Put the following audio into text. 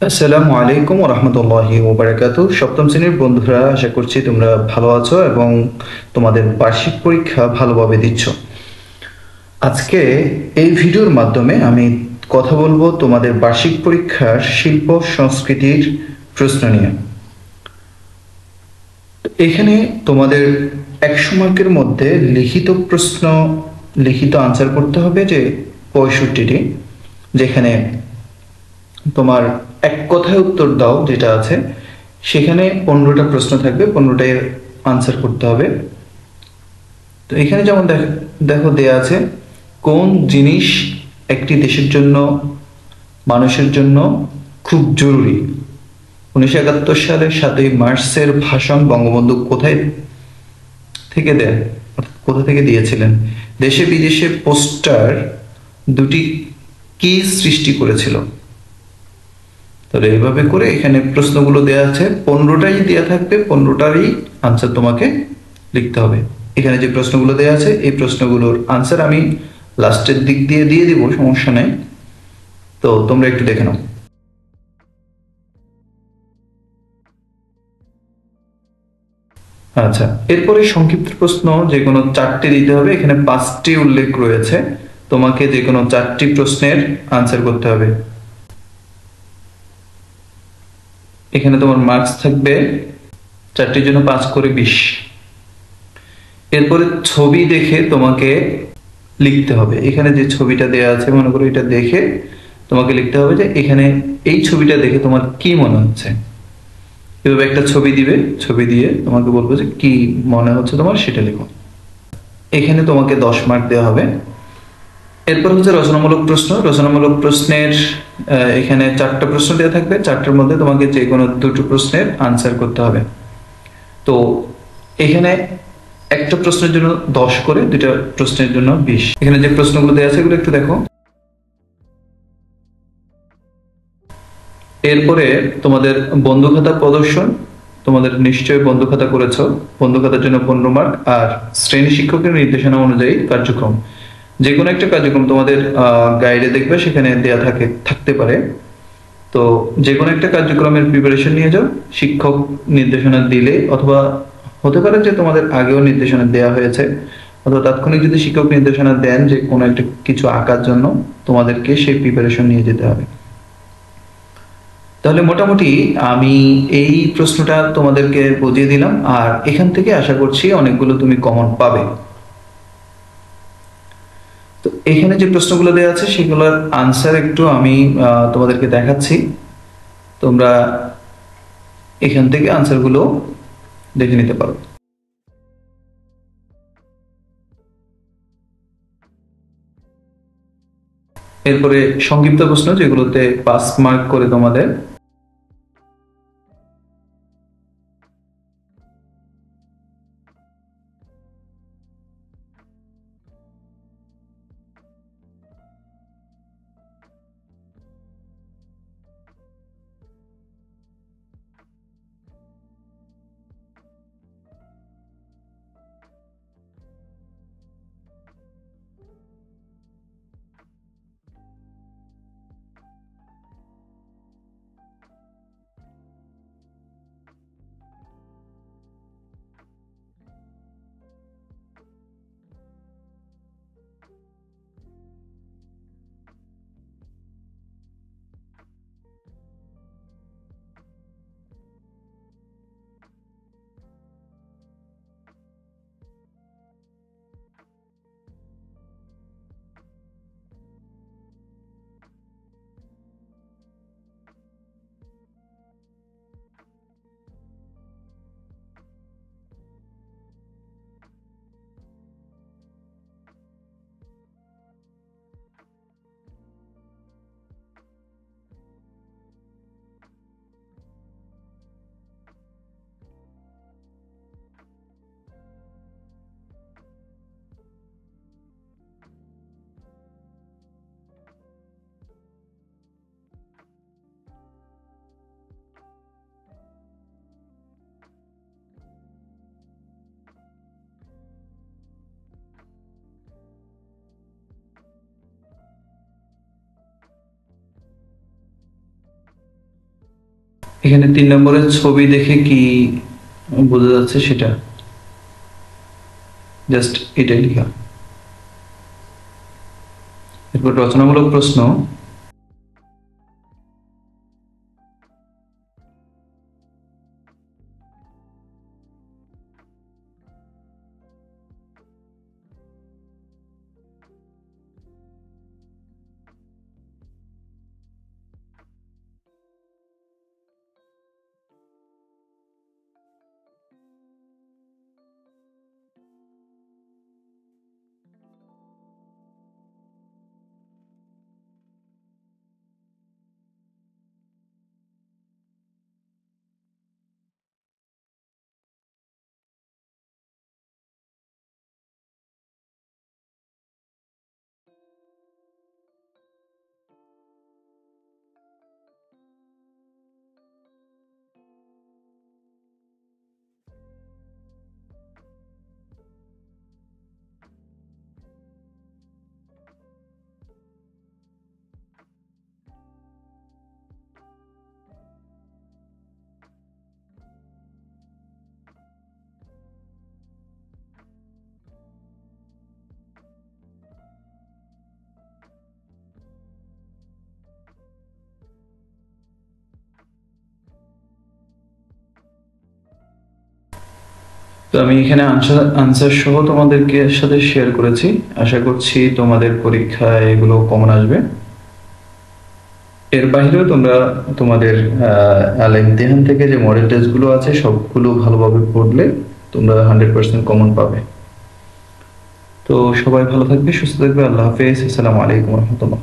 আসসালামু আলাইকুম ওয়া রাহমাতুল্লাহি ওয়া বারাকাতুহু। সপ্তম শ্রেণীর বন্ধুরা, আশা করছি তোমরা ভালো আছো এবং তোমাদের বার্ষিক পরীক্ষা ভালোভাবে দিচ্ছ। আজকে এই ভিডিওর মাধ্যমে আমি কথা বলবো তোমাদের বার্ষিক পরীক্ষার শিল্প সংস্কৃতির প্রশ্ন নিয়ে। এখানে তোমাদের 100 মার্কের মধ্যে লিখিত প্রশ্ন, লিখিত আনসার করতে হবে যে 65টি, যেখানে তোমার এক কথায় উত্তর দাও যেটা আছে সেখানে 15টা প্রশ্ন থাকবে, 15টায় আনসার করতে হবে। তো এখানে যেমন দেখো দেয়া আছে, কোন জিনিস একটি দেশের জন্য, মানুষের জন্য খুব জরুরি। 1971 সালের 7ই মার্চের ভাষণ বঙ্গবন্ধু কোথায় থেকে দেন, অর্থাৎ কোথা থেকে দিয়েছিলেন? দেশে বিদেশে পোস্টার দুটি কি সৃষ্টি করেছিল? তাহলে এইভাবে করে এখানে প্রশ্নগুলো দেওয়া আছে, 15টাই দেওয়া থাকবে, 15টারই আনসার তোমাকে লিখতে হবে। এখানে যে প্রশ্নগুলো দেওয়া আছে এই প্রশ্নগুলোর আনসার আমি লাস্টের দিক দিয়ে দিয়ে দিব, সমস্যা নেই। তো তোমরা একটু দেখে নাও। আচ্ছা, এরপরে সংক্ষিপ্ত প্রশ্ন যে কোনো 4টে দিতে হবে। এখানে 5টি উল্লেখ রয়েছে, তোমাকে যে কোনো 4টি প্রশ্নের আনসার করতে হবে। এখানে তোমার মার্কস থাকবে 4টির জন্য 5 করে 20। এরপরে ছবি দেখে তোমাকে লিখতে হবে। এখানে যে ছবিটা দেয়া আছে, মনে করো এটা দেখে তোমাকে লিখতে হবে যে এখানে এই ছবিটা দেখে তোমার কি মনে হচ্ছে। এভাবে একটা ছবি দিবে, ছবি দিয়ে তোমাকে বলবো যে কি মনে হচ্ছে তোমার, সেটা লিখো। এখানে তোমাকে 10 মার্ক দেওয়া হবে। এরপর হচ্ছে রচনামূলক প্রশ্ন। রচনামূলক প্রশ্নের এখানে 4টা প্রশ্ন দেওয়া থাকবে, 4টার মধ্যে তোমাকে যে কোনো 2টো প্রশ্নের আনসার করতে হবে। তো এখানে একটা প্রশ্নের জন্য 10 করে, 2টা প্রশ্নের জন্য 20। এখানে যে প্রশ্নগুলো দেওয়া আছে এগুলো একটু দেখো। এরপরে তোমাদের বন্ধু খাতা প্রদর্শন, তোমাদের নিশ্চয়ই বন্ধু খাতা করেছো। বন্ধু খাতার জন্য 15 মার্ক, আর শ্রেণী শিক্ষকের নির্দেশনা অনুযায়ী কার্যক্রম, যে কোনো একটা কার্যক্রম তোমাদের গাইডে দেখবে সেখানে দেয়া থাকতে পারে। তো যে কোনো একটা কার্যক্রমের প্রিপারেশন নিয়ে যাও, শিক্ষক নির্দেশনা দিলে, অথবা হতে পারে যে তোমাদের আগেও নির্দেশনা দেওয়া হয়েছে, অথবা তাৎক্ষণিক যদি শিক্ষক নির্দেশনা দেন যে কোনো একটা কিছু আঁকার জন্য, তোমাদেরকে সেই প্রিপারেশন নিয়ে যেতে হবে। তাহলে মোটামুটি আমি এই প্রশ্নটা তোমাদেরকে বুঝিয়ে দিলাম, আর এখান থেকে আশা করছি অনেকগুলো তুমি কমন পাবে। তো এখানে যে প্রশ্নগুলো দেওয়া আছে সেগুলোর আনসার একটু আমি তোমাদেরকে দেখাচ্ছি, তোমরা এখান থেকে আনসারগুলো দেখে নিতে পারো। এরপরে সংক্ষিপ্ত প্রশ্ন, যেগুলোতে 5 মার্ক করে তোমাদের। এখানে 3 নম্বরের ছবি দেখে কি বোঝা যাচ্ছে সেটা জাস্ট এটাই লেখা। এরপর রচনামূলক প্রশ্ন। তো আমি এখানে আনসার সহ তোমাদেরকে সাথে শেয়ার করেছি। আশা করছি তোমাদের পরীক্ষায় এগুলো কমন আসবে। এর বাইরেও তোমরা তোমাদের আল ইমতিহান থেকে যে মডেল টেস্টগুলো আছে সবগুলো ভালোভাবে পড়লে তোমরা 100% কমন পাবে। তো সবাই ভালো থাকবে, সুস্থ থাকবে। আল্লাহ হাফেজ। আসসালামু আলাইকুম রহমতুল্লাহ।